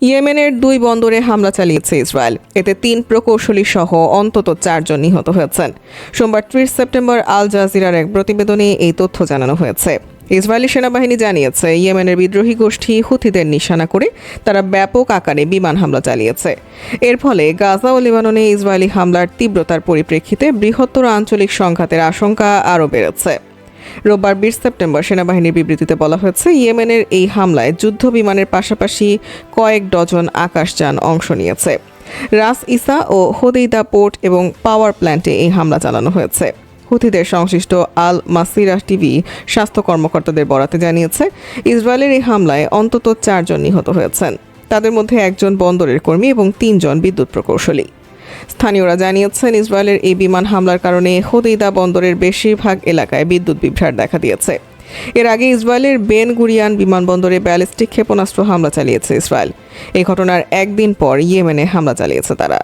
ইয়েমেনের 2 বন্দরে হামলা চালিয়েছে ইসরায়েল। এতে 3 প্রকৌশলী সহ অন্তত 4 জন নিহত হয়েছেন। সোমবার 30 সেপ্টেম্বর আল জাজিরার এক প্রতিবেদনে এই তথ্য জানানো হয়েছে। ইসরায়েলি সেনাবাহিনী জানিয়েছে, ইয়েমেনের বিদ্রোহী গোষ্ঠী হুথিদের নিশানা করে তারা ব্যাপক আকারে বিমান হামলা চালিয়েছে। এর ফলে গাজা ও লেবাননে ইসরায়েলি হামলার তীব্রতার পরিপ্রেক্ষিতে বৃহত্তর আঞ্চলিক সংঘাতের আশঙ্কা আরও বেড়েছে। রোববার 20 সেপ্টেম্বর সেনাবাহিনীর বিবৃতিতে বলা হয়েছে, ইয়েমেনের এই হামলায় যুদ্ধ বিমানের পাশাপাশি কয়েক ডজন আকাশযান অংশ নিয়েছে। রাস ইসা ও হোদেইদা পোর্ট এবং পাওয়ার প্ল্যান্টে এই হামলা চালানো হয়েছে। হুথিদের সংশ্লিষ্ট আল মাসিরাহ টিভি স্বাস্থ্য কর্মকর্তাদের বরাতে জানিয়েছে, ইসরায়েলের এই হামলায় অন্তত 4 জন নিহত হয়েছেন। তাদের মধ্যে 1 জন বন্দরের কর্মী এবং 3 জন বিদ্যুৎ প্রকৌশলী। স্থানীয়রা জানিয়েছেন, ইসরায়েলের এই বিমান হামলার কারণে হোদেইদা বন্দরের বেশিরভাগ এলাকায় বিদ্যুৎ বিভ্রাট দেখা দিয়েছে। এর আগে ইসরায়েলের বেন গুরিয়ান বিমানবন্দরে ব্যালিস্টিক ক্ষেপণাস্ত্র হামলা চালিয়েছে ইসরায়েল। এই ঘটনার একদিন পর ইয়েমেনে হামলা চালিয়েছে তারা।